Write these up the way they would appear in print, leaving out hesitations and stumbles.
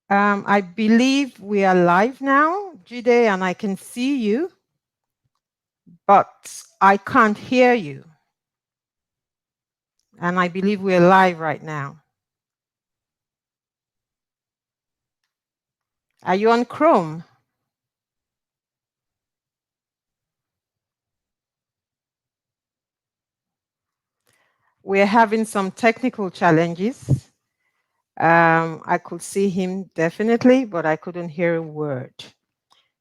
I believe we are live now, Jide, and I can see you, but I can't hear you. And I believe we're live right now. Are you on Chrome? We're having some technical challenges. I could see him definitely, but I couldn't hear a word.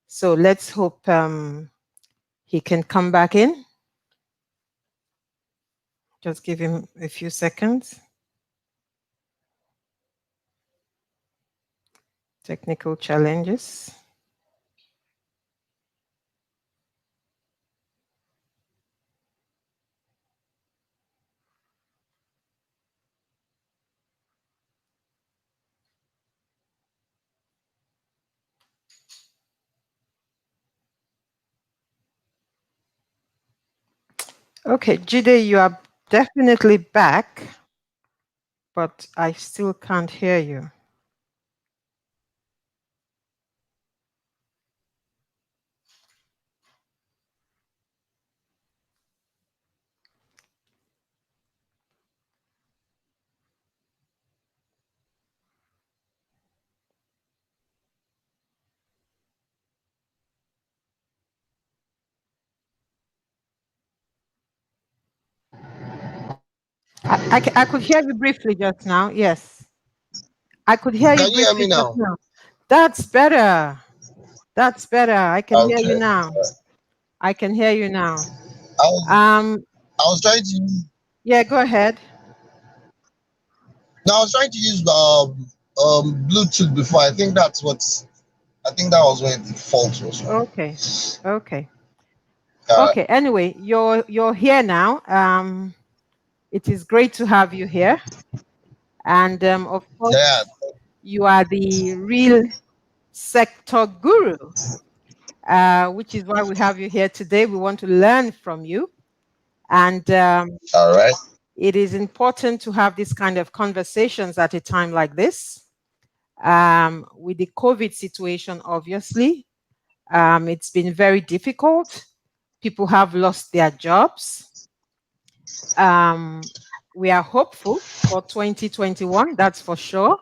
So let's hope he can come back in. Just give him a few seconds. Technical challenges. Okay, Jide, you are definitely back, but I still can't hear you. I could hear you briefly just now. Yes, I could hear you Can you hear briefly me just now? now. That's better. That's better. I can hear you Okay. now. I can hear you now. I was Um, I was trying to use yeah, go ahead. no, I was trying to use Bluetooth before. I think that was where the fault was from. Okay. Okay. Uh, Okay. Anyway, you're here now. It is great to have you here, and of yeah. course, you are the real sector guru, which is why we have you here today. We want to learn from you, and All right. it is important to have this kind of conversations at a time like this. With the COVID situation, obviously, it's been very difficult. People have lost their jobs. Um, we are hopeful for 2021, that's for sure.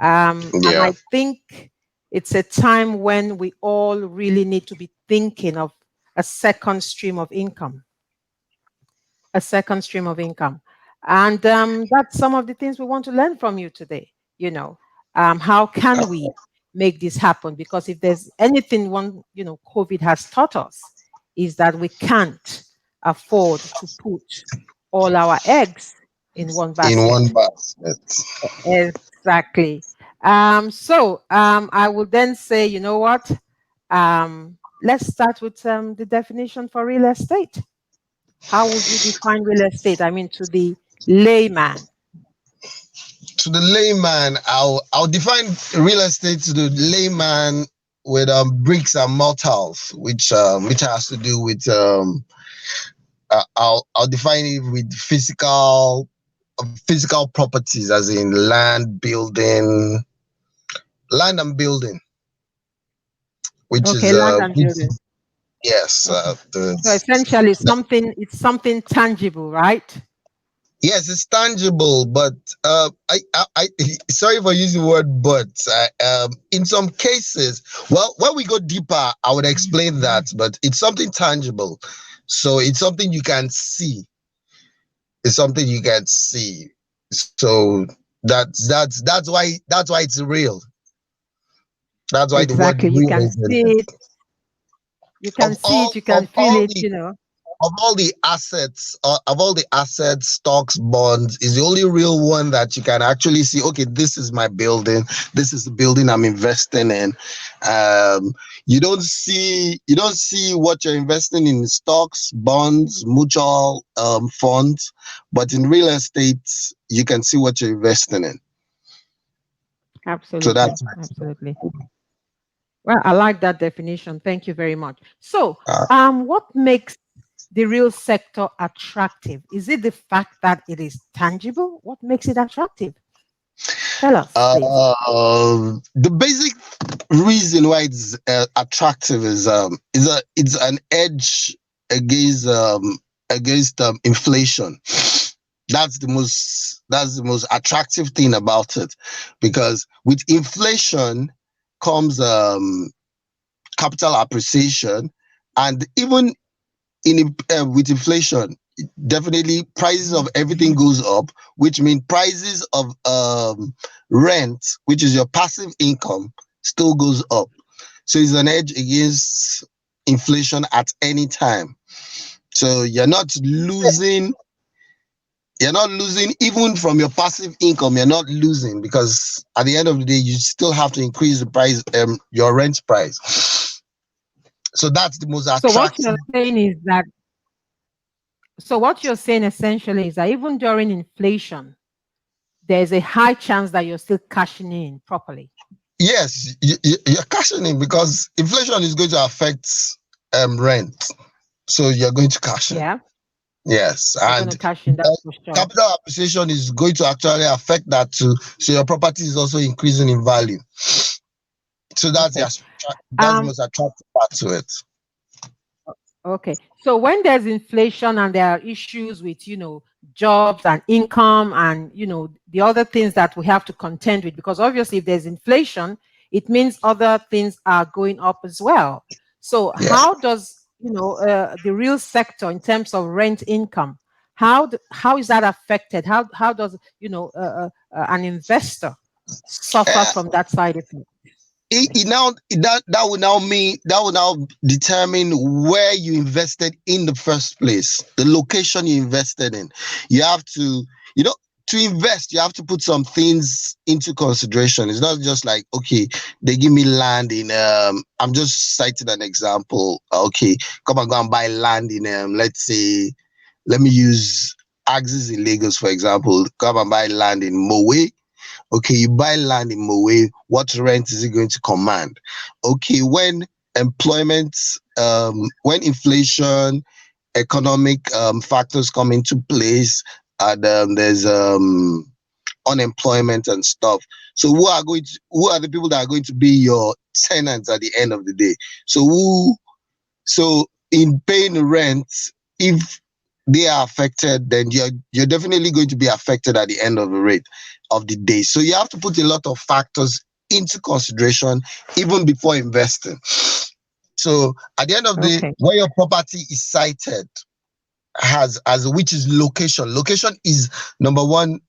And Yeah. I think it's a time when we all really need to be thinking of a second stream of income, a second stream of income. And that's some of the things we want to learn from you today. You know, how can we make this happen? Because if there's anything COVID has taught us is that we can't afford to put all our eggs in one In one basket. basket. Exactly. I would then say, you know what? Let's start with the definition for real estate. How would you define real estate? I mean, to the layman. To the layman, I'll define real estate to the layman with bricks and mortars, which has to do with I'll define it with physical properties, as in land and building, which Okay, is land and building. yes, Okay. So essentially, it's something tangible, right? yes, it's tangible, but I sorry for using the word but. In some cases, well, when we go deeper, I would explain that, but it's something tangible, so it's something you can see. It's something you can see. So that's why it's real. That's why the word Exactly. You real can is in see it. it. You can Of see it. all You of can feel all it. the of all the assets, stocks, bonds is the only real one that you can actually see. Okay, this is my building. This is the building I'm investing in. Um, you don't see what you're investing in: stocks, bonds, mutual funds, but in real estate, you can see what you're investing in. So Absolutely. that's Absolutely. Well, I like that definition. Thank you very much. So, uh, what makes the real sector attractive? Is it the fact that it is tangible? What makes it attractive? Tell us, please. The basic reason why it's attractive is it's an edge against inflation. That's the most attractive thing about it, because with inflation comes capital appreciation, and even with inflation, definitely prices of everything goes up, which means prices of rent, which is your passive income, still goes up. So it's an edge against inflation at any time. So you're not losing even from your passive income. You're not losing, because at the end of the day, you still have to increase the price, your rent price. So that's the most So what attractive. you're saying is that so what you're saying essentially is that even during inflation, there's a high chance that you're still cashing in properly. Yes, you're cashing in, because inflation is going to affect rent. So you're going to cash in. Yeah, Yes, you're going and to cash in that for sure. capital appreciation is going to actually affect that too. So your property is also increasing in value. So Okay. that's the Um, most attractive part to it. Okay. So when there's inflation and there are issues with, jobs and income and, the other things that we have to contend with, because obviously if there's inflation, it means other things are going up as well. So Yeah. how does, the real sector in terms of rent income, how is that affected? How does, an investor suffer Uh, from that side effect? it now that will now determine where you invested in the first place, the location you invested in. You have to, to invest, you have to put some things into consideration. It's not just like, okay, they give me land in I'm just citing an example. Okay, come and go and buy land in let's say, let me use Axis in Lagos for example. Come and buy land in Mowe. Okay, you buy land in Mowe, what rent is it going to command? Okay, employment, when inflation, economic factors come into place, and there's unemployment and stuff. So who are the people that are going to be your tenants at the end of the day? So in paying rent, if they are affected, then you're definitely going to be affected at the end of the day. So you have to put a lot of factors into consideration even before investing. So at the end of the day, Okay. where your property is sited has as which is location. Location is number one.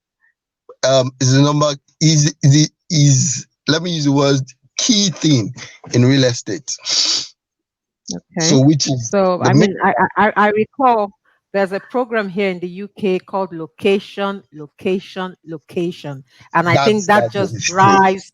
Is the number is let me use the word key thing in real estate. Okay. So which is So, the I main. mean, I recall there's a program here in the UK called Location, Location, Location. And I think that That's what just it's true. drives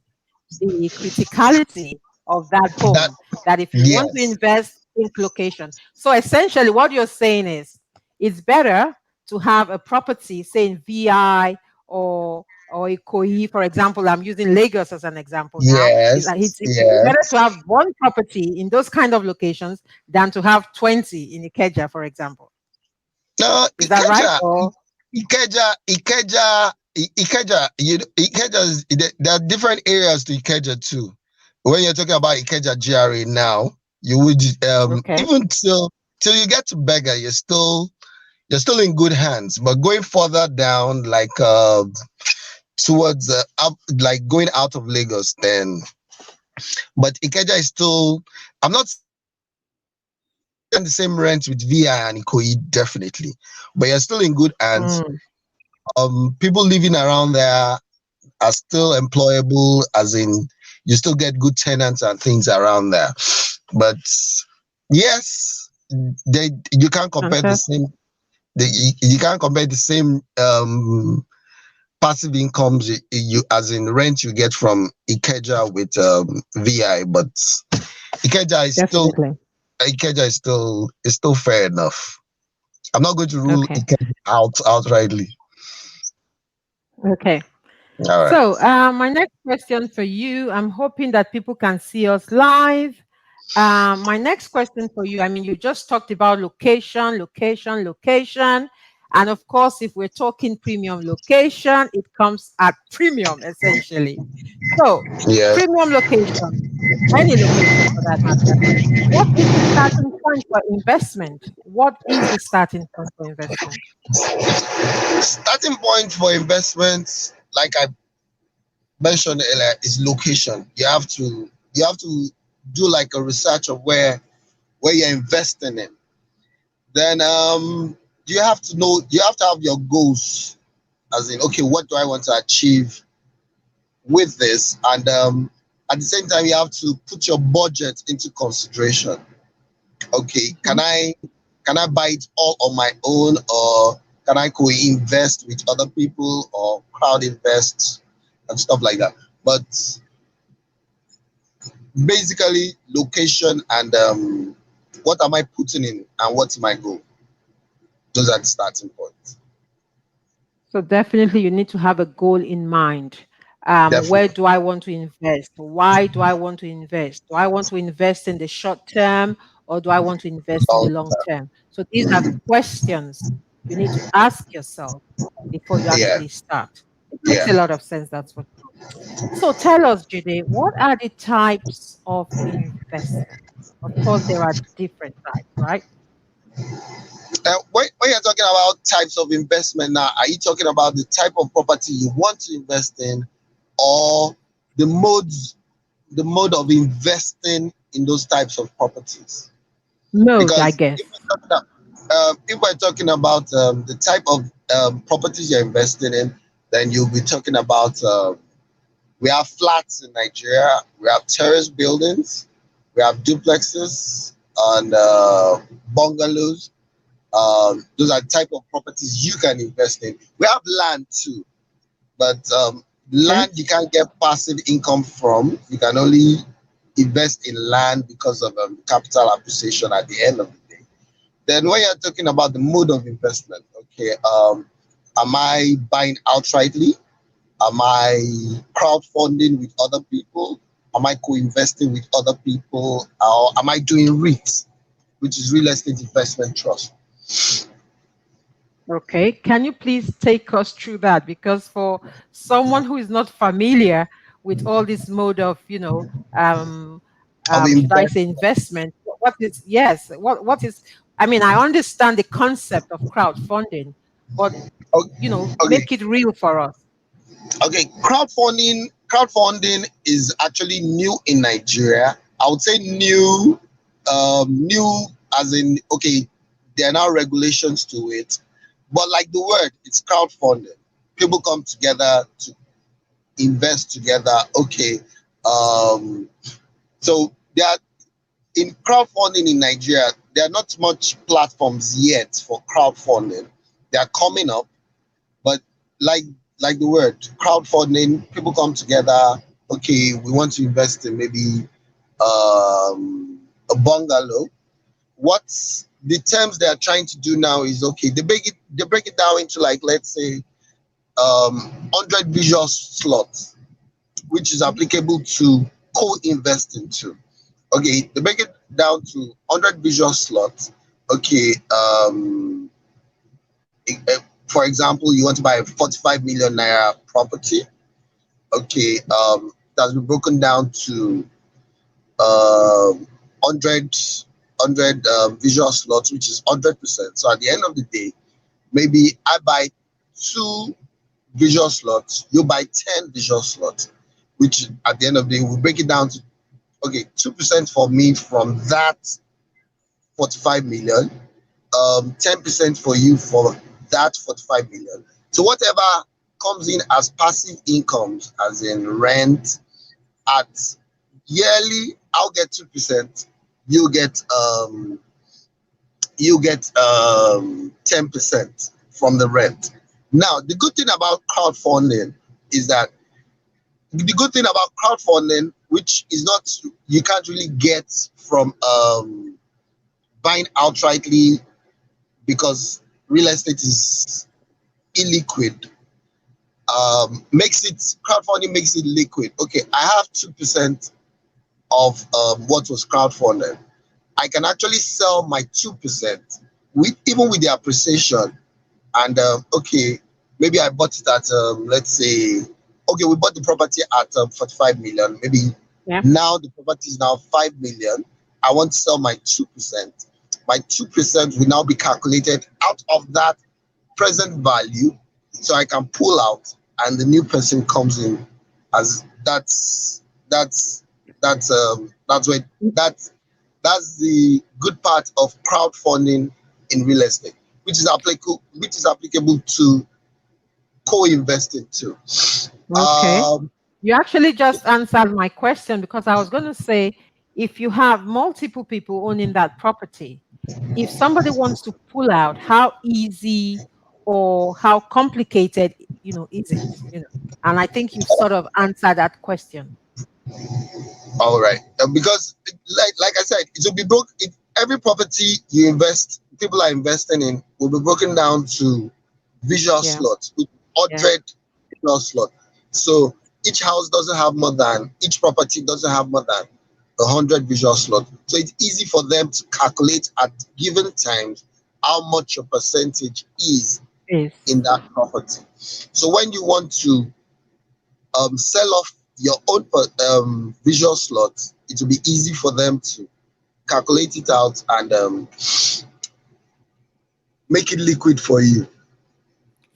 the criticality of that That home. That if you want to yes, invest, think location. So essentially, what you're saying is it's better to have a property, say in VI or Ikoyi, for example. I'm using Lagos as an example now. It's, yes, like it's better yes. to have one property in those kind of locations than to have 20 in Ikeja, for example. No, Is that right? Or Ikeja. Ikeja there are different areas to Ikeja too. When you're talking about Ikeja GRA now, you would okay. even till you get to Bega, you're still in good hands. But going further down, like towards up, like going out of Lagos, then but Ikeja is still. I'm not saying the same rent with VI and Ikoyi, definitely, but you're still in good hands. Mm, People living around there are still employable, as in you still get good tenants and things around there. But yes, you can't compare the fantastic. same. You can't compare the same passive incomes you as in rent you get from Ikeja with VI, but Ikeja is still Definitely. Ikeja is still fair enough. I'm not going to rule Okay. Ikeja out outrightly. Okay. All right. So, my next question for you, I'm hoping that people can see us live. My next question for you, I mean, you just talked about location, location, location. And of course, if we're talking premium location, it comes at premium essentially. So, Yeah. premium location, any location for that matter. What is the starting point for investment? What is the starting point for investment? Starting point for investments, like I mentioned earlier, is location. You have to do like a research of where you're investing in. Then you have to have your goals, as in, okay, what do I want to achieve with this? And at the same time, you have to put your budget into consideration. Okay, can Mhm. I buy it all on my own, or can I co-invest with other people, or crowd invest and stuff like that? But basically, location and what am I putting in and what's my goal? Those are the starting points. So definitely you need to have a goal in mind. Where Definitely. do I want to invest? Why do I want to invest? Do I want to invest in the short term or do I want to invest in the All long the term? So these are questions you need to ask yourself before you time. Yeah, actually start. It makes a yeah. lot of sense, that's for sure. So tell us, Jide, what are the types of investment? Of course, there are different types, right? When you're talking about types of investment now, are you talking about the type of property you want to invest in, or the modes, the mode of investing in those types of properties? Mode, I Because guess. if we're talking about the type of properties you're investing in, then you'll be talking about we have flats in Nigeria, we have terrace buildings, we have duplexes and bungalows. Those are type of properties you can invest in. We have land too, but Okay. land you can't get passive income from. You can only invest in land because of capital appreciation at the end of the day. Then when you're talking about the mode of investment, okay, am I buying outrightly? Am I crowdfunding with other people? Am I co-investing with other people? Or am I doing REITs, which is real estate investment trust? Okay, can you please take us through that? Because for someone who is not familiar with all this mode of, Of should I say investment. investment? What is, yes, what is, I mean, I understand the concept of crowdfunding, but, Okay, make it real for us. okay. Crowdfunding is actually new in Nigeria. I would say new as in, okay, there are now regulations to it, but like the word, it's crowdfunding. People come together to invest together. Okay, um, so there are, in crowdfunding in Nigeria, there are not much platforms yet for crowdfunding. They are coming up, but like like the word crowdfunding, people come together. Okay, we want to invest in maybe a bungalow. What's the terms they are trying to do now is, okay, they break it down into, like, let's say 100 visual slots, which is Mhm. applicable to co-investing too. Okay, they break it down to 100 visual slots. Okay, for example, you want to buy a 45 million naira property. Okay, that's been broken down to 100 visual slots, which is 100%. So at the end of the day, maybe I buy two visual slots, you buy 10 visual slots, which at the end of the day, we break it down to, okay, 2% for me from that 45 million, 10% for you for that 45 million. So whatever comes in as passive incomes, as in rent, at yearly, I'll get 2%. You get 10% from the rent. Now, the good thing about crowdfunding is that the good thing about crowdfunding, which is not, you can't really get from buying outrightly, because real estate is illiquid. Makes it Crowdfunding makes it liquid. Okay, I have 2% of what was crowdfunded. I can actually sell my 2% with, even with the appreciation. and okay, maybe I bought it at let's say, okay, we bought the property at 45 million. Maybe Yeah. now the property is now 5 million. I want to sell my 2%. My 2% will now be calculated out of that present value, so I can pull out, and the new person comes in as that's that's where that's that's the good part of crowdfunding in real estate, which is applicable to co-investing too. Okay. Um, You actually just answered my question because I was going to say if you have multiple people owning that property, if somebody wants to pull out, how easy or how complicated, is it? And I think you've sort of answered that question. all right, because like I said, it will be broke. Every property you invest, people are investing in, will be broken down to visual Yeah. slots with Yeah. 100 visual slots. So each property doesn't have more than 100 visual slots. So it's easy for them to calculate at given times how much your percentage is in Yes. that property. So when you want to sell off your own visual slots, it will be easy for them to calculate it out and make it liquid for you.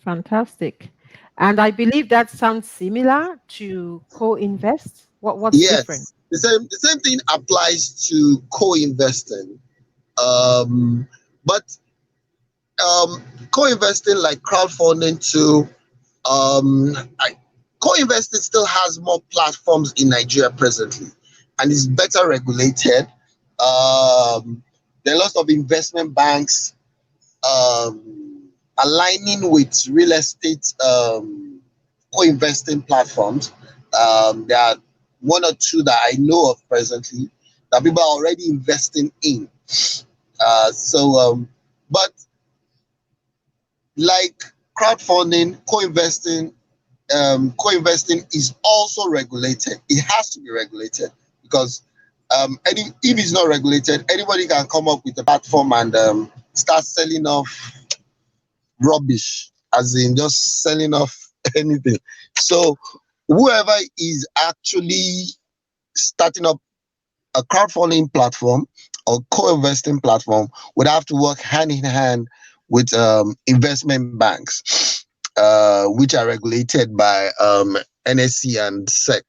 Fantastic. And I believe that sounds similar to co-invest. What's different? Yes, the same thing applies to co-investing. Um, but um, co-investing like crowdfunding too. Um, I, co-investing still has more platforms in Nigeria presently, and is better regulated. There are lots of investment banks aligning with real estate co-investing platforms. There are one or two that I know of presently that people are already investing in. But like crowdfunding, co-investing is also regulated. It has to be regulated because if it's not regulated, anybody can come up with a platform and start selling off rubbish, as in just selling off anything. So whoever is actually starting up a crowdfunding platform or co-investing platform would have to work hand in hand with investment banks, which are regulated by NSC and SEC.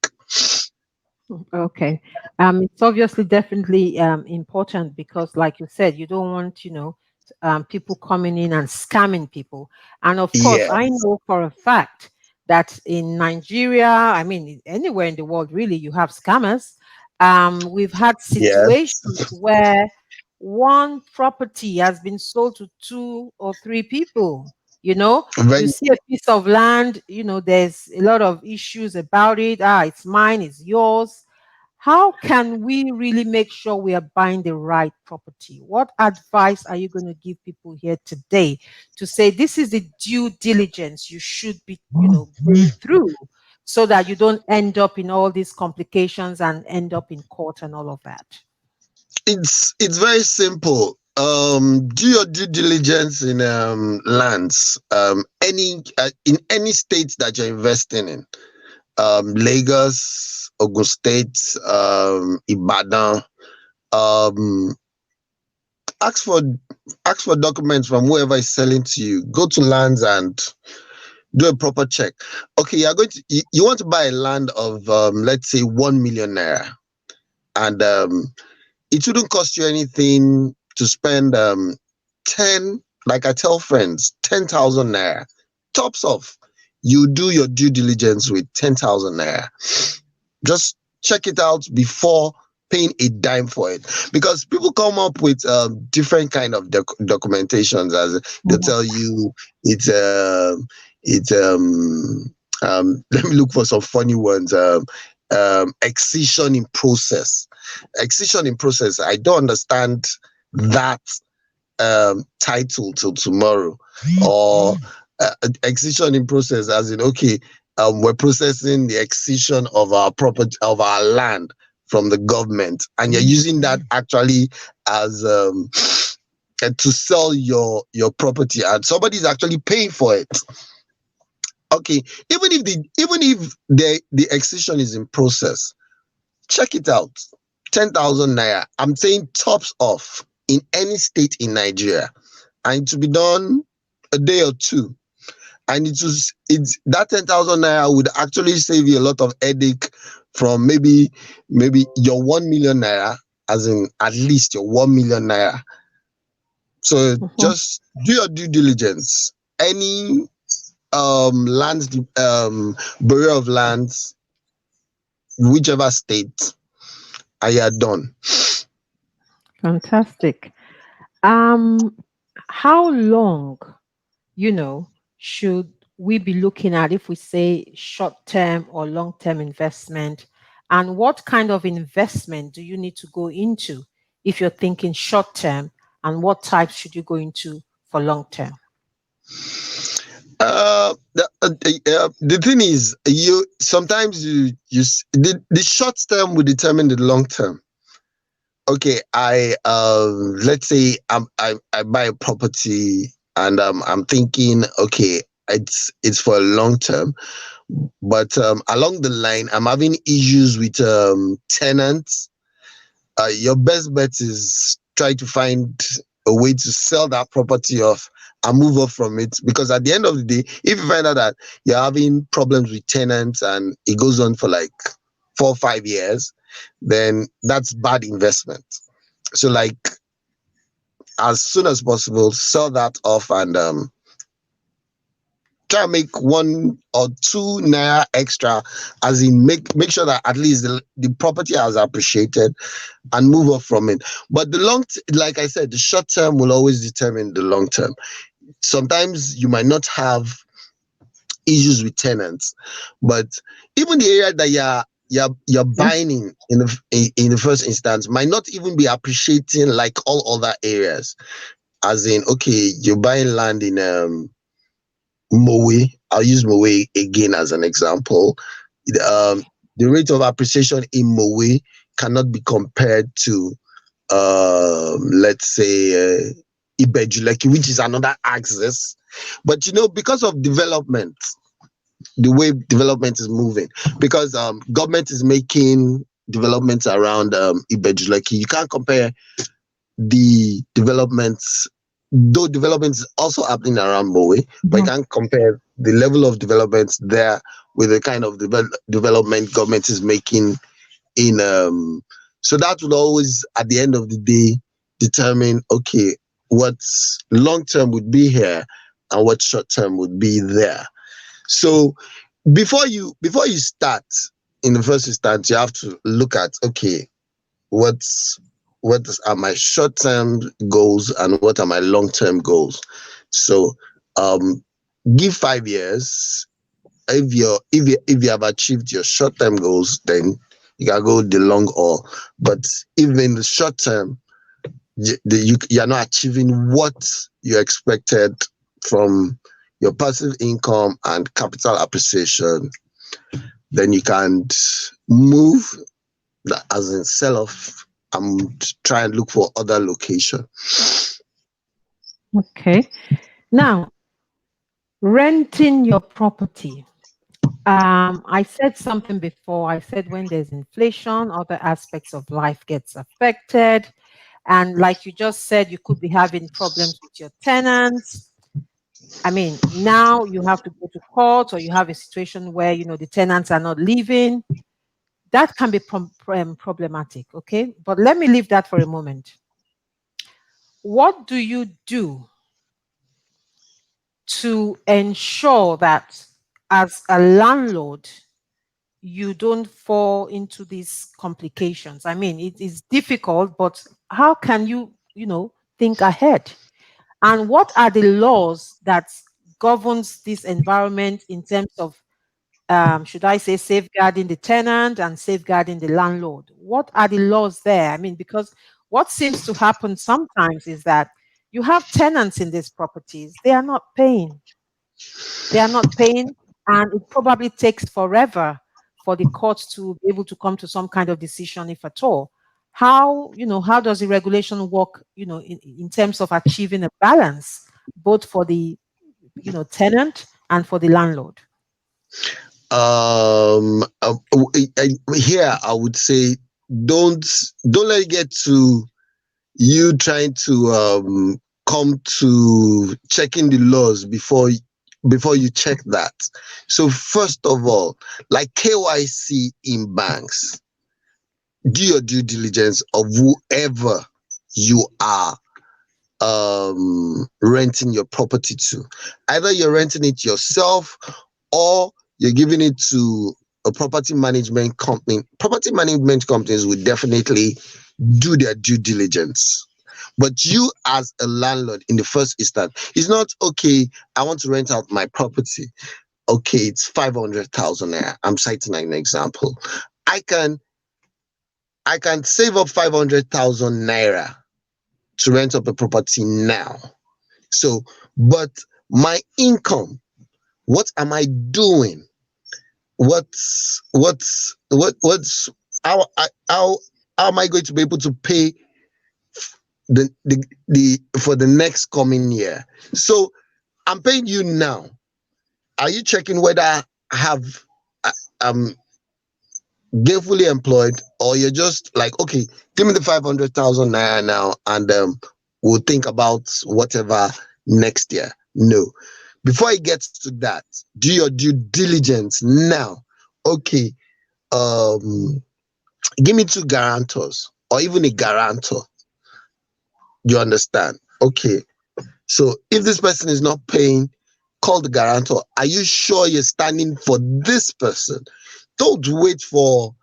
Okay. It's obviously definitely important because, like you said, you don't want, people coming in and scamming people. And of course, I Yes, know for a fact that in Nigeria, I mean, anywhere in the world, really, you have scammers. We've had yes. situations where one property has been sold to two or three people. You Very. see a piece of land, there's a lot of issues about it. Ah, it's mine, it's yours. How can we really make sure we are buying the right property? What advice are you going to give people here today to say this is the due diligence you should be, going through so that you don't end up in all these complications and end up in court and all of that? It's very simple. Do your due diligence in lands. In any state that you're investing in. Lagos, Ogun State, Ibadan. Um, ask for ask for documents from whoever is selling to you. Go to lands and do a proper check. Okay, you want to buy a land of let's say 1 million naira, and it shouldn't cost you anything to spend 10, like I tell friends, 10,000 naira tops off. You do your due diligence with 10,000 naira. Just check it out before paying a dime for it, because people come up with different kind of documentations, as they'll tell you it's let me look for some funny ones. Excision in process. Excision in process. I don't understand that title till tomorrow. Or excision in process, as in, okay, we're processing the excision of our property, of our land, from the government, and you're using that actually as to sell your property, and somebody is actually paying for it. Okay, even if the extension is in process, check it out. 10,000 naira. I'm saying tops off in any state in Nigeria, and to be done a day or two. And it's that 10,000 naira would actually save you a lot of headache from maybe your 1 million naira, as in at least your 1 million naira. So Mhm. just do your due diligence. Any lands bureau of lands, whichever state, and you are done. Fantastic. Um, how long, you know, should we be looking at if we say short term or long term investment? And what kind of investment do you need to go into if you're thinking short term? And what types should you go into for long term? The thing is, you sometimes the short term will determine the long term. Okay, let's say I buy a property, and I'm thinking, okay, it's for a long term, but along the line I'm having issues with tenants. Your best bet is try to find a way to sell that property off and move off from it, because at the end of the day, if you find out that you're having problems with tenants and it goes on for like 4 or 5 years, then that's bad investment. So like, as soon as possible, sell that off, and try and make 1 or 2 naira extra, as in make sure that at least the property has appreciated, and move off from it. But like I said, the short term will always determine the long term. Sometimes you might not have issues with tenants, but even the area that you're Yeah. buying in the first instance might not even be appreciating like all other areas. As in, okay, you're buying land in Mowe. I'll use Mowe again as an example. Um, the rate of appreciation in Mowe cannot be compared to, let's say, Ibejuleki, which is another axis. But because of development, the way development is moving, because government is making developments around Ibejuleki, you can't compare the developments, though development is also happening around Mowe, but you Mhm. can't compare the level of development there with the kind of development government is making in so that will always at the end of the day determine, okay, what long term would be here and what short term would be there. So before you start, in the first instance, you have to look at, okay, what's what are my short term goals and what are my long term goals. So um give 5 years. If you have achieved your short term goals, then you can go the long haul. But if in the short term you are not achieving what you expected from your passive income and capital appreciation, then you can move, as in sell off, and try and look for other location. Okay. Now, renting your property. I said something before. I said when there's inflation, other aspects of life gets affected. And like you just said, you could be having problems with your tenants. I mean, now you have to go to court or you have a situation where, the tenants are not leaving. That can be problematic. Okay. But let me leave that for a moment. What do you do to ensure that as a landlord, you don't fall into these complications? I mean, it is difficult, but how can you, think ahead? And what are the laws that governs this environment in terms of, should I say, safeguarding the tenant and safeguarding the landlord? What are the laws there? I mean, because what seems to happen sometimes is that you have tenants in these properties, they are not paying. They are not paying, and it probably takes forever for the court to be able to come to some kind of decision, if at all. how does the regulation work, in terms of achieving a balance both for the tenant and for the landlord? Here I would say, don't don't let it get to you trying to come to checking the laws before you check that. So first of all, like KYC in banks, do your due diligence of whoever you are renting your property to. Either you're renting it yourself, or you're giving it to a property management company. Property management companies will definitely do their due diligence. But you, as a landlord, in the first instance, it's not okay. I want to rent out my property. Okay, it's 500,000 naira. I'm citing an example. I can I can save up 500,000 naira to rent up a property now. So, but my income, what am I doing? What's how am I going to be able to pay the for the next coming year? So I'm paying you now. Are you checking whether I have uh, um gainfully employed, or you're just like, okay, give me the 500,000 naira now, and we'll think about whatever next year? No. Before it gets to that, do your due diligence now. Okay, um, give me two guarantors or even a guarantor. You understand? Okay, so if this person is not paying, call the guarantor. Are you sure you're standing for this person? Don't wait for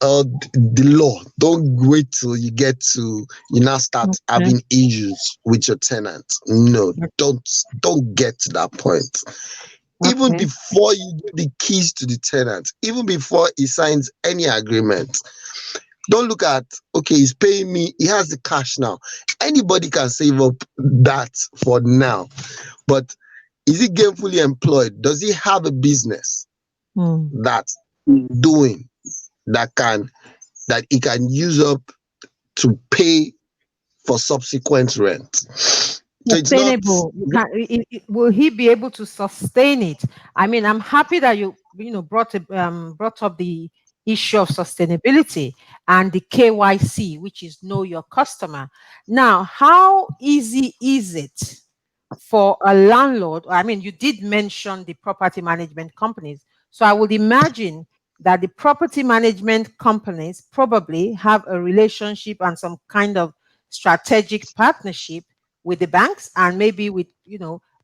the law. Don't wait till you now start Okay. having issues with your tenant. No, don't get to that point. Even Okay. before you give the keys to the tenant, even before he signs any agreement, don't look at, okay, he's paying me, he has the cash now. Anybody can save up that for now. But is he gainfully employed? Does he have a business Hmm. that doing that can that he can use up to pay for subsequent rent? So it's not. Sustainable. Will he be able to sustain it? I mean, I'm happy that you brought up the issue of sustainability and the KYC, which is know your customer. Now, how easy is it for a landlord? I mean, you did mention the property management companies. So I would imagine that the property management companies probably have a relationship and some kind of strategic partnership with the banks and maybe with,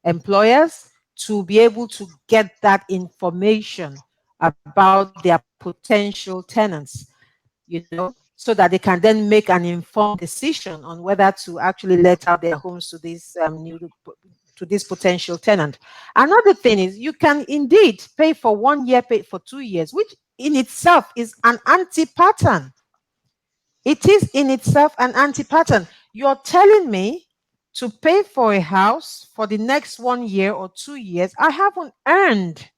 employers, to be able to get that information about their potential tenants, so that they can then make an informed decision on whether to actually let out their homes to this potential tenant. Another thing is you can indeed pay for 1 year, pay for 2 years, which in itself is an anti-pattern. It is in itself an anti-pattern. You're telling me to pay for a house for the next 1 year or 2 years. I haven't earned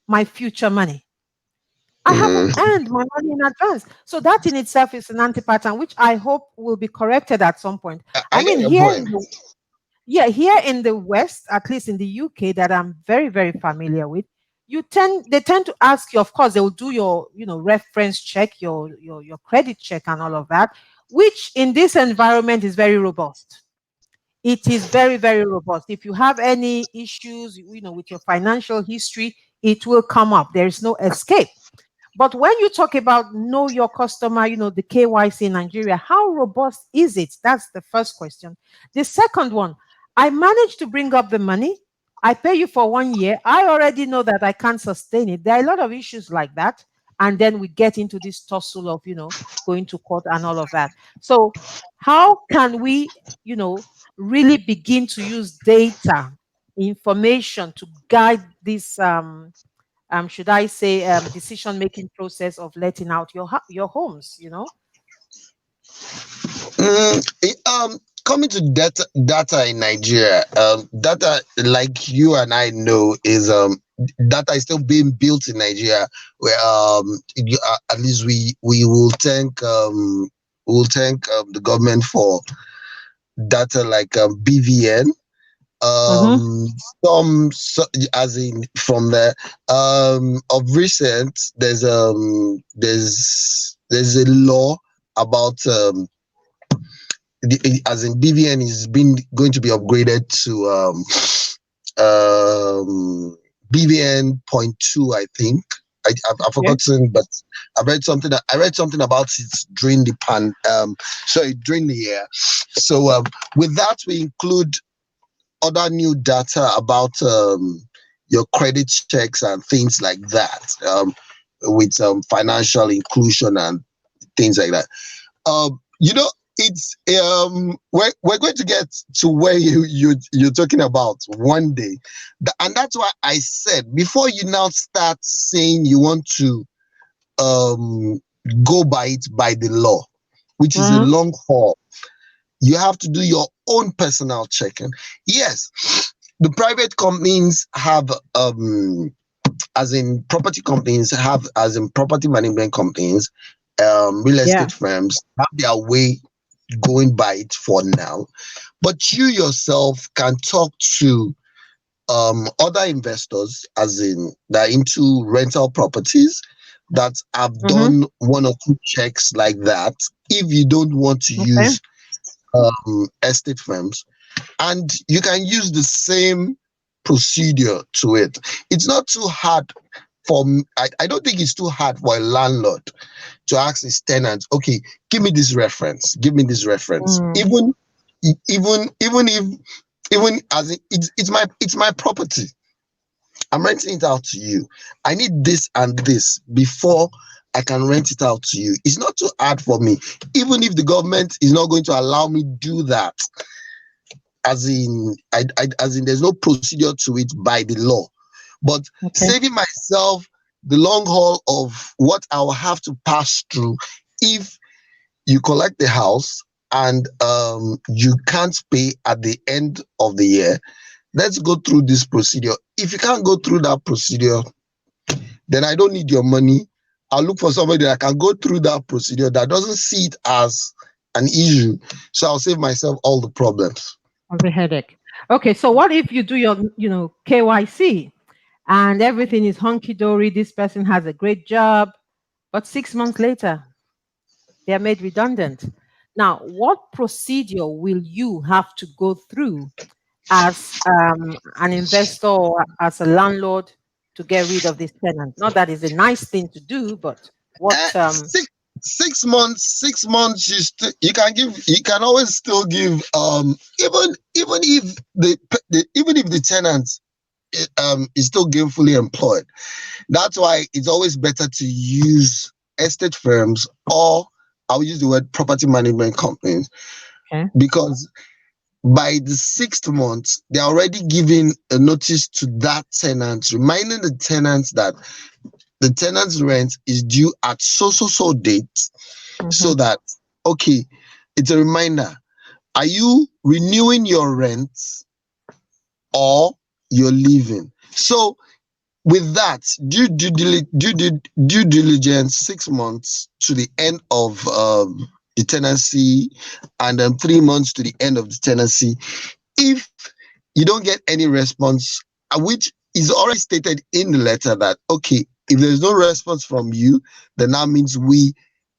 my future money. I haven't Mhm. earned my money in advance. So that in itself is an anti-pattern, which I hope will be corrected at some point. I I get mean, your point. here in the West, at least in the UK, that I'm very, very familiar with, they tend to ask you, of course, they will do your, reference check, your credit check and all of that, which in this environment is very robust. It is very, very robust. If you have any issues, with your financial history, it will come up. There is no escape. But when you talk about know your customer, the KYC in Nigeria, how robust is it? That's the first question. The second one, I managed to bring up the money. I pay you for 1 year. I already know that I can't sustain it. There are a lot of issues like that. And then we get into this tussle of, going to court and all of that. So, how can we, really begin to use data, information to guide this should I say, decision making process of letting out your homes? Coming to data in Nigeria, data, like you and I know, is data is still being built in Nigeria. Where at least we will thank we'll thank the government for data like BVN. Mm-hmm. Um, some so, as in from the of recent, there's a law about as in BVN is been going to be upgraded to BVN point two, I think. I've Okay. forgotten, but I read something about it during the sorry, during the year. So with that we include other new data about your credit checks and things like that, with financial inclusion and things like that. You know, it's we're going to get to where you're talking about one day. And that's why I said before you now start saying you want to um go by it by the law, which is a Mm-hmm. long haul, you have to do your own personal checking. Yes, the private companies have as in property companies have as in property management companies, real Yeah. estate firms have their way going by it for now, but you yourself can talk to other investors as in that are into rental properties that have Mm-hmm. done one or two checks like that if you don't want to Okay. use estate firms, and you can use the same procedure to it. It's not too hard I don't think it's too hard for a landlord to ask his tenant, okay, give me this reference, give me this reference. Mm. Even as it's my property. I'm renting it out to you. I need this and this before I can rent it out to you. It's not too hard for me. Even if the government is not going to allow me do that, as in there's no procedure to it by the law, but Okay. saving myself the long haul of what I'll have to pass through if you collect the house and you can't pay at the end of the year. Let's go through this procedure. If you can't go through that procedure, then I don't need your money. I'll look for somebody that can go through that procedure that doesn't see it as an issue, so I'll save myself all the problems. Of the headache. Okay. So what if you do your, KYC and everything is hunky dory? This person has a great job, but 6 months later, they are made redundant. Now, what procedure will you have to go through as an investor or as a landlord to get rid of this tenant? Not that it's a nice thing to do, but what? 6 months, 6 months, you can always still give, even if even if the tenant is still gainfully employed. That's why it's always better to use estate firms, or I'll use the word property management companies, Okay. because by the 6th month they're already giving a notice to that tenant, reminding the tenants that the tenant's rent is due at so date, so Hmm. that, okay, it's a reminder, are you renewing your rent or you're leaving? So with that, due diligence, 6 months to the end of the tenancy, and then 3 months to the end of the tenancy. If you don't get any response, which is already stated in the letter that, okay, if there's no response from you, then that means we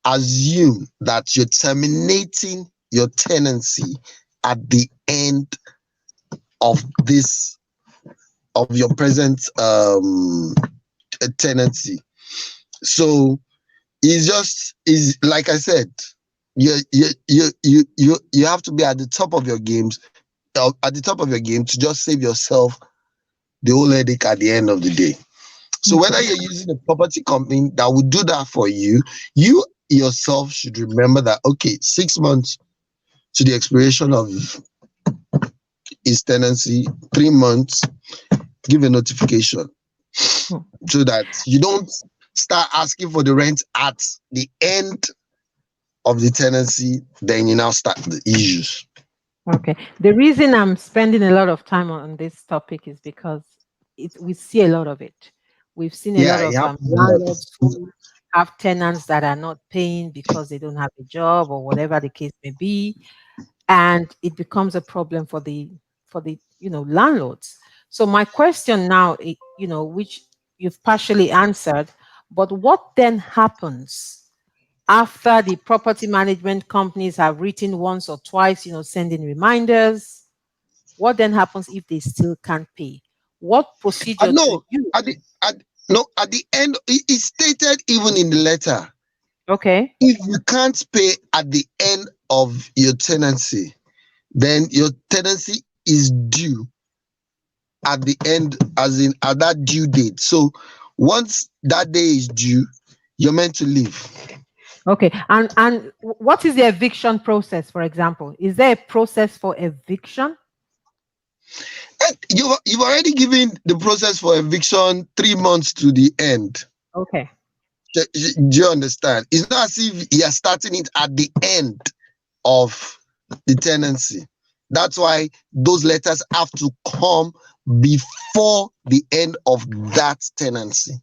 assume that you're terminating your tenancy at the end of this of your present tenancy. So it's just is like I said, you have to be at the top of your games, at the top of your game, to just save yourself the whole headache at the end of the day. So whether Okay. you're using a property company that will do that for you, you yourself should remember that, okay, 6 months to the expiration of his tenancy, 3 months, give a notification Hmm. so that you don't start asking for the rent at the end of the tenancy, then you now start the issues. Okay. The reason I'm spending a lot of time on this topic is because we see a lot of it. We've seen a Yeah, lot it of happens a landlords lot. who have tenants that are not paying because they don't have a job or whatever the case may be, and it becomes a problem for the landlords. So my question now, which you've partially answered, but what then happens after the property management companies have written once or twice, sending reminders? What then happens if they still can't pay? What procedure do No, you? at the at no at the end, it's stated even in the letter. Okay. If you can't pay at the end of your tenancy, then your tenancy is due at the end, as in at that due date. So once that day is due, you're meant to leave. Okay. And what is the eviction process, for example? Is there a process for eviction? And you've already given the process for eviction 3 months to the end. Okay. Do you understand? It's not as if you're starting it at the end of the tenancy. That's why those letters have to come before the end of that tenancy.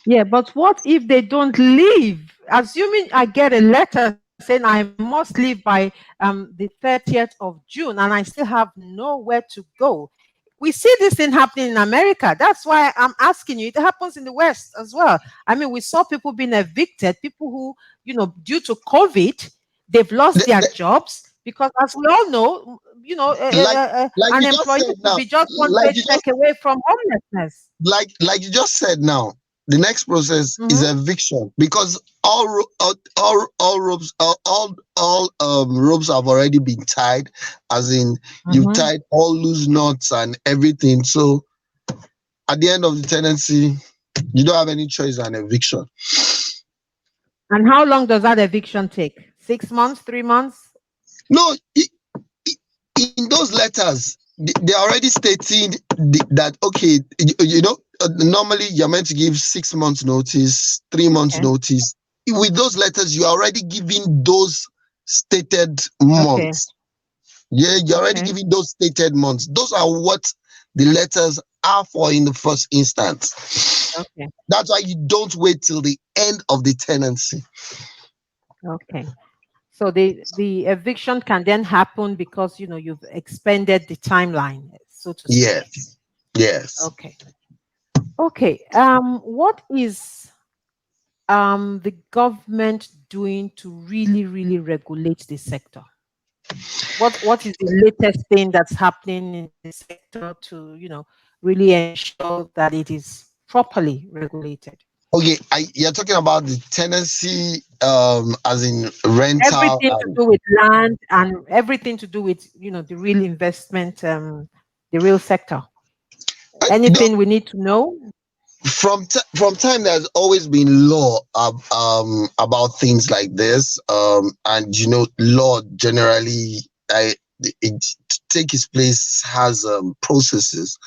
Yeah, but what if they don't leave? Assuming I get a letter saying I must leave by the 30th of June and I still have nowhere to go. We see this thing happening in America. That's why I'm asking you. It happens in the West as well. I mean, we saw people being evicted, people who, due to COVID, they've lost The- their the- jobs because, as we all know, like like an you just employee said could now, be just one like you paycheck just away from homelessness. like you just said now, the next process is Hmm. eviction, because all ropes, all ropes have already been tied, as in you've Hmm. tied all loose knots and everything. So at the end of the tenancy, you don't have any choice than eviction. And how long does that eviction take? 6 months, 3 months? No, in those letters, they're already stating that, okay, normally you're meant to give 6 months notice, 3 months Okay. notice. With those letters, you're already giving those stated Okay. months. Yeah, you're already Okay. giving those stated months. Those are what the letters are for in the first instance. Okay. That's why you don't wait till the end of the tenancy. Okay. So the eviction can then happen because you've expended the timeline, so to speak. Yes, yes. Okay. Okay. What is the government doing to really, really regulate the sector? What is the latest thing that's happening in the sector to, really ensure that it is properly regulated? Okay, you're talking about the tenancy, as in rental, Everything to and do with land and everything to do with, the real investment, the real sector. the, Anything we need to know? from time there's always been law about things like this, and law generally, it to take its place has processes.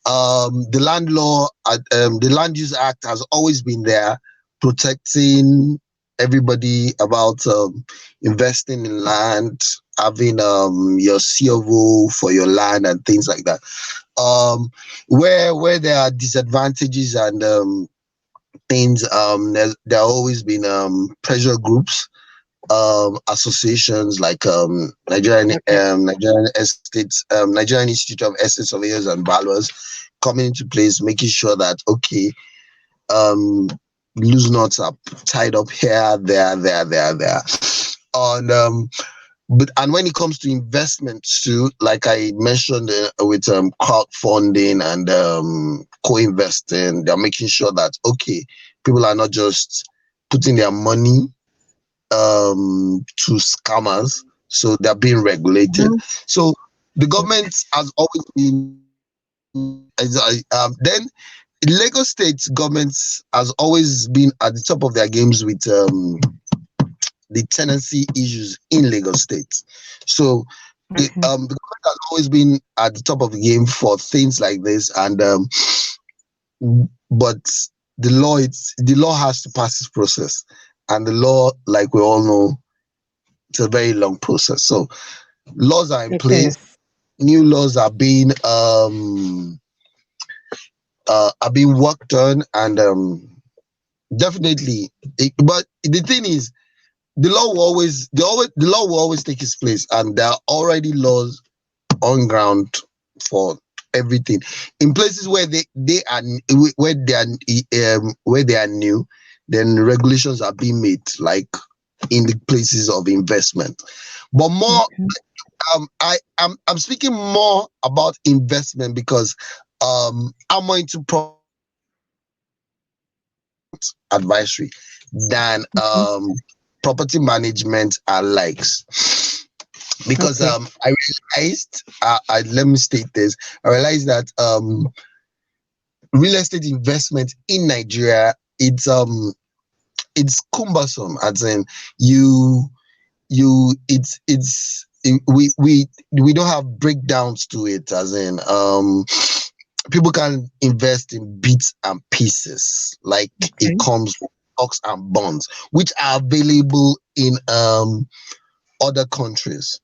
The land law, the land use act has always been there, protecting everybody about investing in land, having your CFO for your land and things like that. um where there are disadvantages and things, there always been pressure groups, associations like Okay. Nigerian Institute of Estate Surveyors and Valuers coming into place, making sure that, okay, um loose knots are tied up here, there, and but when it comes to investments too, like I mentioned, with crowdfunding and co-investing, they're making sure that, okay, people are not just putting their money to scammers, so they're being regulated. Mhm. So the Okay. government has always been, then Lagos State government has always been at the top of their games with the tenancy issues in Lagos State. So the government has always been at the top of the game for things like this, and but the law has to pass this process, and the law, like we all know, it's a very long process. So laws are in It place, is. new laws are being worked on, and definitely. But the thing is, the law will always take its place, and there are already laws on ground for everything. In places where they are where they are new, then regulations are being made, like in the places of investment. But more, Okay. I'm speaking more about investment because I'm more into advisory than property management and likes, because Okay. I realized, let me state this. I realized that real estate investment in Nigeria, it's cumbersome, as in you we don't have breakdowns to it, as in people can invest in bits and pieces, like it Okay. comes with stocks and bonds, which are available in other countries.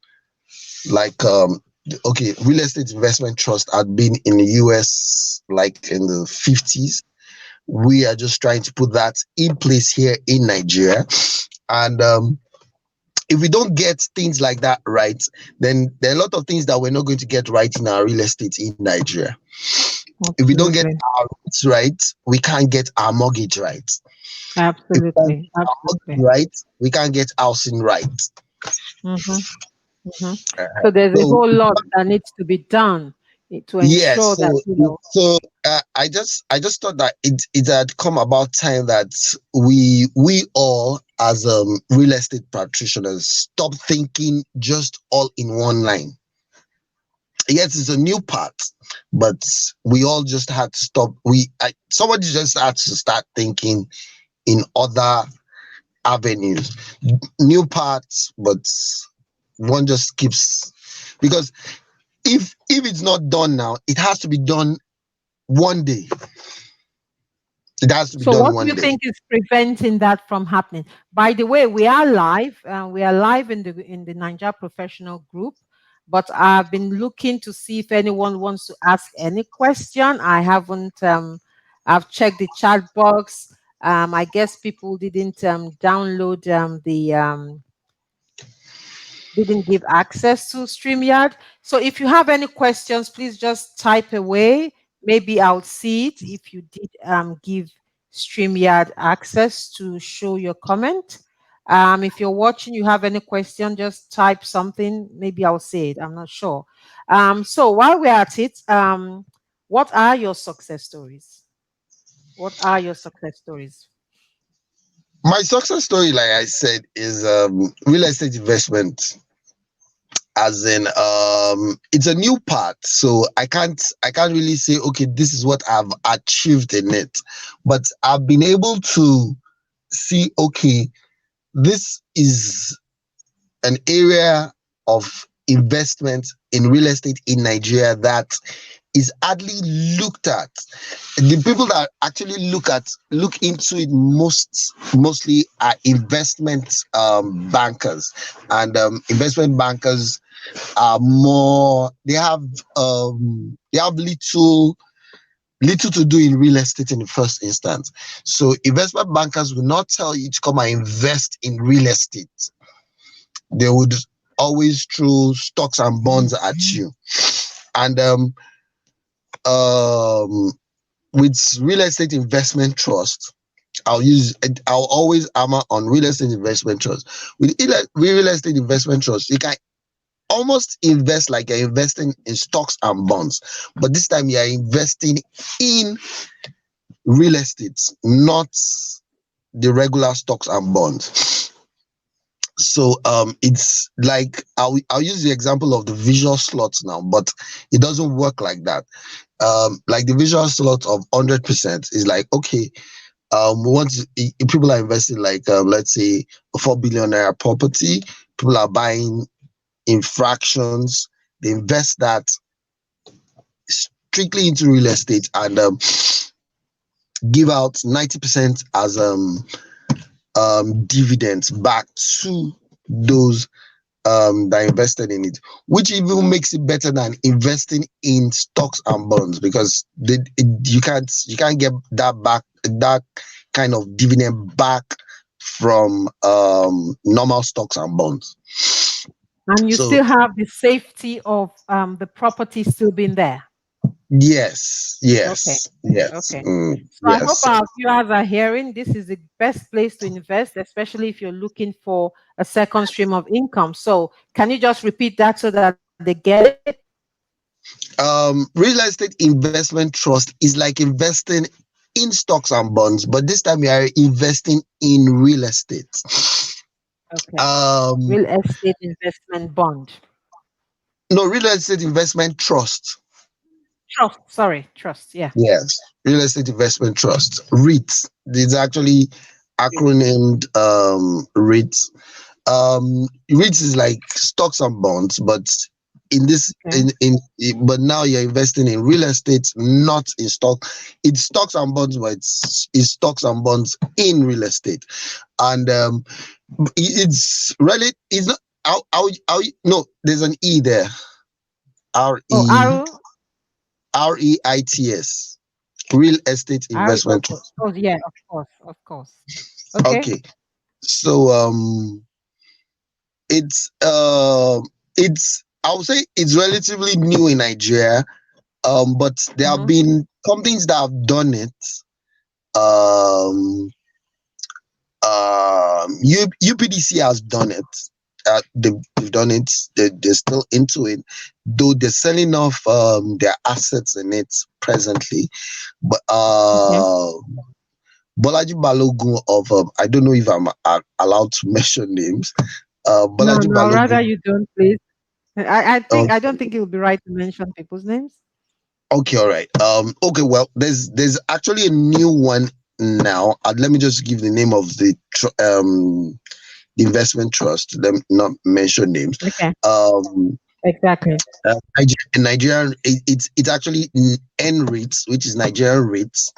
Like okay, real estate investment trust had been in the US like in the 50s. We are just trying to put that in place here in Nigeria. And if we don't get things like that right, then there are a lot of things that we're not going to get right in our real estate in Nigeria. If we don't get Absolutely. our roots right, we can't get our mortgage right. If we can't Absolutely. get our Absolutely. mortgage right, we can't get housing right. Mm-hmm. Mm-hmm. Uh, So there's a so whole lot that needs to be done to yes, ensure that, I just thought that it had come about time that we all, as real estate practitioners, stop thinking just all in one line. Yes, it's a new part, but we all just had to stop. Somebody just had to start thinking in other avenues, new parts, but one just keeps, because if it's not done now, it has to be done one day. It has to be so done what do one you day. think is preventing that from happening? By the way, we are live. We are live in the Niger Professional Group, but I've been looking to see if anyone wants to ask any question. I haven't. I've checked the chat box. I guess people didn't download the didn't give access to StreamYard. So if you have any questions, please just type away. Maybe I'll see it if you did give StreamYard access to show your comment. If you're watching, you have any question, just type something. Maybe I'll see it. I'm not sure. So while we're at it, what are your success stories? What are your success stories? My success story, like I said, is real estate investment. As in, it's a new part, so I can't really say, okay, this is what I've achieved in it, but I've been able to see, okay, this is an area of investment in real estate in Nigeria that is hardly looked at. The people that actually look into it mostly are investment bankers, and investment bankers are more, they have little to do in real estate in the first instance. So investment bankers will not tell you to come and invest in real estate. They would always throw stocks and bonds at you. And um, with real estate investment trust, I'll always hammer on real estate investment trust. With real estate investment trust, you can almost invest like you're investing in stocks and bonds, but this time you're investing in real estate, not the regular stocks and bonds. So it's like, I'll use the example of the visual slots now, but it doesn't work like that. Like the visual slot of 100% is like, okay, once people are investing, like let's say a 4 billion naira property, people are buying in fractions. They invest that strictly into real estate, and give out 90% as dividends back to those that invested in it, which even makes it better than investing in stocks and bonds, because you can't get that back, that kind of dividend back from normal stocks and bonds. And you So still have the safety of the property still being there. yes, Okay. yes, yes, Okay. So I hope yes. our viewers are hearing this is the best place to invest, especially if you're looking for a second stream of income. So can you just repeat that so that they get it? Real estate investment trust is like investing in stocks and bonds, but this time you are investing in real estate. Okay. Um, Real estate investment bond. no, real estate investment trust. Trust. Sorry, trust. Yeah. Yes, real estate investment trust. REIT. It's actually acronymed REIT. REIT is like stocks and bonds, but in this Okay. but now you're investing in real estate, not in stock. It's stocks and bonds, but it's stocks and bonds in real estate. And it's really it's not no, there's an E there. R Oh, E Aro. REITS. Real estate Aro. investment Okay. trust. Oh, yeah. Of course. Of course. Okay. Okay. So it's I would say it's relatively new in Nigeria. But there have Mm-hmm. been companies that have done it. Um, UPDC has done it. They've done it. They're still into it, though they're selling off their assets in it presently. But Okay. Bolaji Balogun of I don't know if I'm allowed to mention names. No, Bolaji no. Rather Balogun. you don't, please. I Okay, don't think it would be right to mention people's names. okay, all right. Okay, well, there's actually a new one now. Let me just give the name of the investment trust. Let me not mention names. Okay. Um, Exactly. Nigerian. It's actually NREITs, which is Nigerian REITs.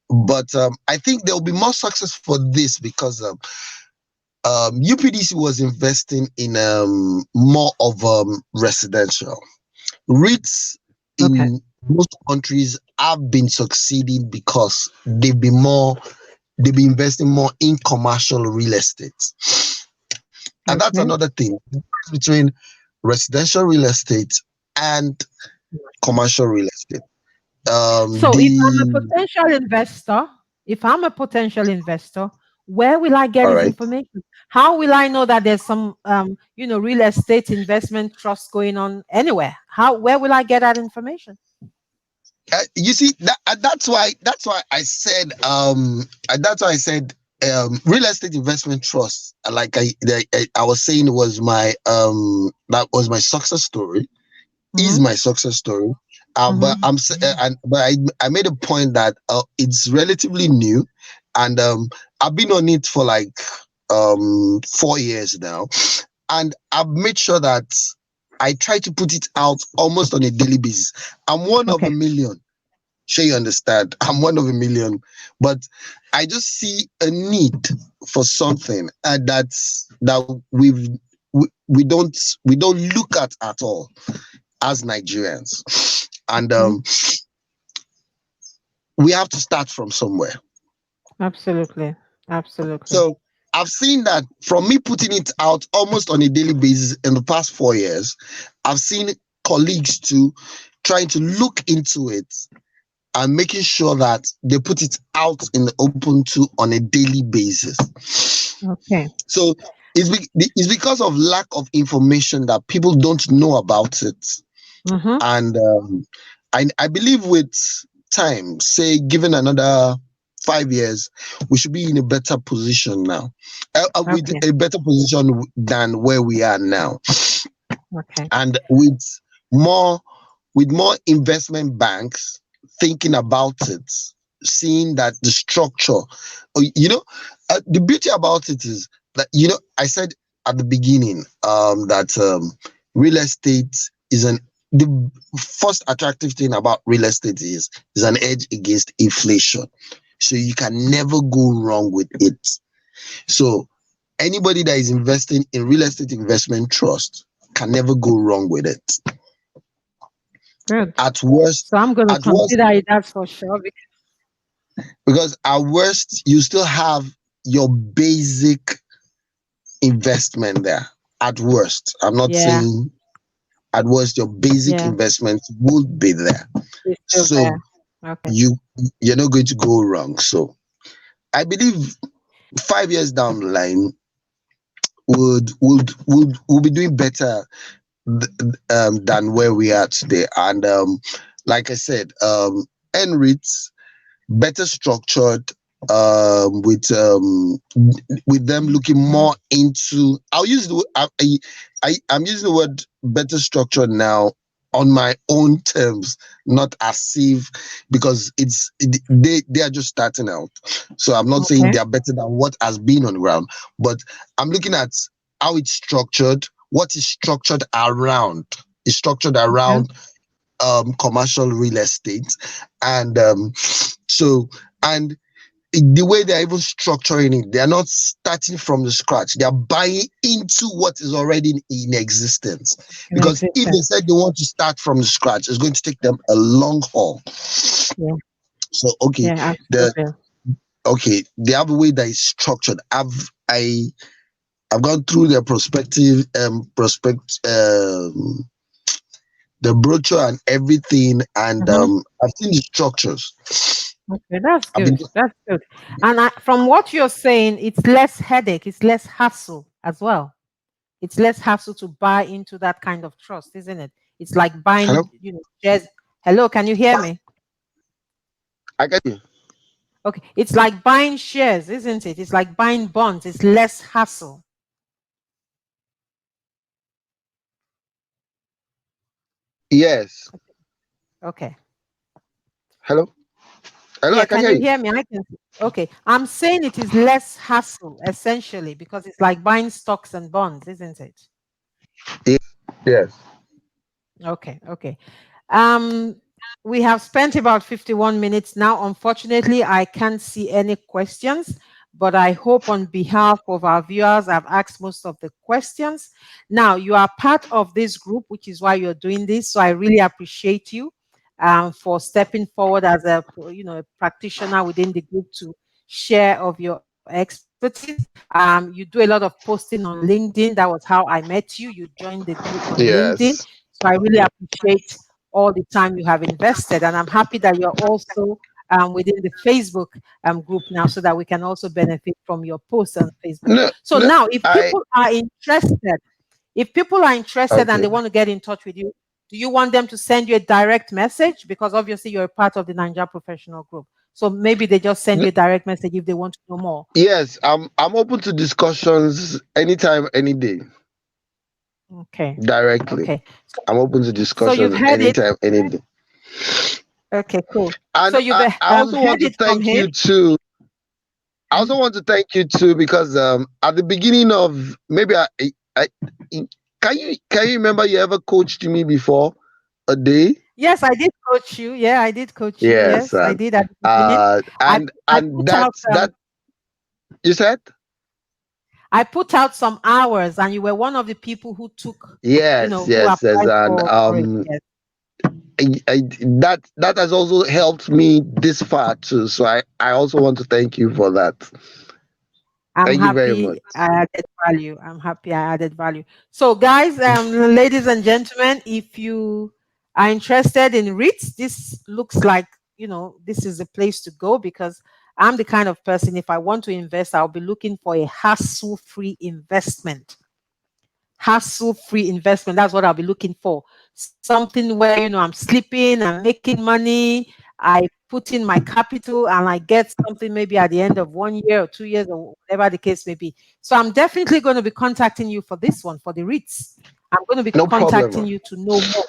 But I think there will be more success for this because UPDC was investing in more of residential. REITs Okay. in most countries have been succeeding because they've been investing more in commercial real estate. And that's Okay. another thing. The difference between residential real estate and commercial real estate. So The if I'm a potential investor, where will I get All this right. information? How will I know that there's some real estate investment trust going on anywhere? Where will I get that information? You see that's why I said that's why I said real estate investment trust like I was saying was my that was my success story is Mm-hmm. my success story. But Mm-hmm. I made a point that it's relatively new, and I've been on it for like 4 years now, and I've made sure that I try to put it out almost on a daily basis. I'm one of a Okay. million. Sure, you understand. I'm one of a million, but I just see a need for something that we don't look at all as Nigerians, and Okay. we have to start from somewhere. Absolutely. Absolutely. So I've seen that from me putting it out almost on a daily basis in the past 4 years, I've seen colleagues too trying to look into it and making sure that they put it out in the open to on a daily basis. Okay. So it's because of lack of information that people don't know about it. Mm-hmm. And I believe with time, say given another 5 years, we should be in a better position now, with Okay. a better position than where we are now, Okay. and more with more investment banks thinking about it, seeing that the structure, the beauty about it is that I said at the beginning that real estate is an the first attractive thing about real estate is an edge against inflation, so you can never go wrong with it. So anybody that is investing in real estate investment trust can never go wrong with it. Good. At worst, So I'm going to at worst, consider it. That's for sure. because at worst you still have your basic investment there. At worst, I'm not Yeah. saying at worst your basic Yeah. investment would be there. It's still So there. Okay. you you're not going to go wrong. So I believe 5 years down the line would be doing better than where we are today. And like I said, NREITs better structured, with them looking more into. I'll use the I'm using the word better structured now on my own terms, not as if, because they are just starting out. So I'm not saying Okay. they are better than what has been on ground, but I'm looking at how it's structured, what is structured around. Is structured Okay. around commercial real estate, and so and the way they're even structuring it, they're not starting from the scratch. They're buying into what is already in existence. In Because if they existence. said they want to start from the scratch, it's going to take them a long haul. Yeah. So okay, Yeah. the Absolutely. they have a way that is structured. I've gone through their the brochure and everything, and Mm-hmm. I've seen the structures. Okay. That's I've been good. That's good. And from what you're saying, it's less headache. It's less hassle as well. It's less hassle to buy into that kind of trust, isn't it? It's like Hello, buying, shares. Hello, can you hear me? I get you. Okay. It's like buying shares, isn't it? It's like buying bonds. It's less hassle. Yes. Okay. Hello, hello, I Yeah, can can hear you you. hear me? I can. Okay. I'm saying it is less hassle, essentially, because it's like buying stocks and bonds, isn't it? Yes. Okay, okay. Um, we have spent about 51 minutes now. Unfortunately, I can't see any questions, but I hope on behalf of our viewers, I've asked most of the questions. Now, you are part of this group, which is why you're doing this. So I really appreciate you for stepping forward as a practitioner within the group to share of your expertise. You do a lot of posting on LinkedIn. That was how I met you. You joined the group on LinkedIn. Yes. So I really appreciate all the time you have invested. And I'm happy that you're also within the Facebook group now so that we can also benefit from your posts on Facebook. No, So no, now, if I people are interested, and okay. they want to get in touch with you, do you want them to send you a direct message? Because obviously you're a part of the Nigeria Professional Group. So maybe they just send N- you a direct message if they want to know more. Yes, I'm open to discussions anytime, any day, Okay. directly. Okay. So, I'm open to so you've discussions heard it. anytime, any day. Okay, cool. So And you've I also want heard to it from thank him. you too. I also Mhm. want to thank you too because at the beginning of maybe I can you remember you ever coached me before a day? Yes, I did coach you. Yeah, I did coach you. Yes, Yes, I did at the beginning. I I and put out that you said. I put out some hours, and you were one of the people who took, Yes, who yes, yes, applied and for it. Yes, that has also helped me this far too. So I also want to thank you for that. I'm Thank you very much. happy I added value. I'm happy I added value. So, guys, ladies and gentlemen, if you are interested in REITs, this looks like, this is the place to go because I'm the kind of person, if I want to invest, I'll be looking for a hassle free investment. Hassle free investment. That's what I'll be looking for. Something where, I'm sleeping, I'm making money, I put in my capital, and I get something maybe at the end of 1 year or 2 years or whatever the case may be. So I'm definitely going to be contacting you for this one, for the REITs. I'm going to be No problem, contacting man. you to know more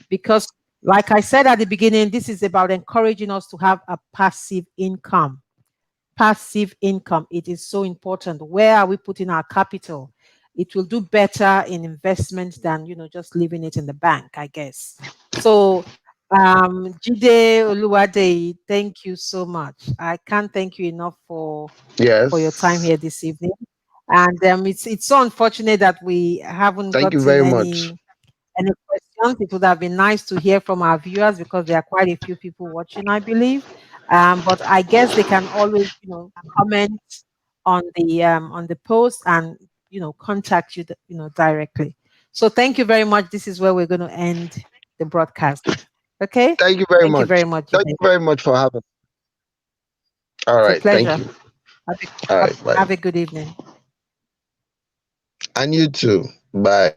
because, like I said at the beginning, this is about encouraging us to have a passive income. Passive income, it is so important. Where are we putting our capital? It will do better in investment than just leaving it in the bank, I guess. So Jide Oluwadeyi, thank you so much. I can't thank you enough for your time Yes. here this evening. And it's so unfortunate that we haven't Thank you gotten very much. any questions. It would have been nice to hear from our viewers because there are quite a few people watching, I believe. But I guess they can always, comment on the post and contact you, directly. So thank you very much. This is where we're going to end the broadcast. Okay. Thank you very Thank you much. very much, Thank Jide. you very much for having. All It's a right. Thank pleasure. you. Have All have, right. Bye. have a good evening. And you too. Bye.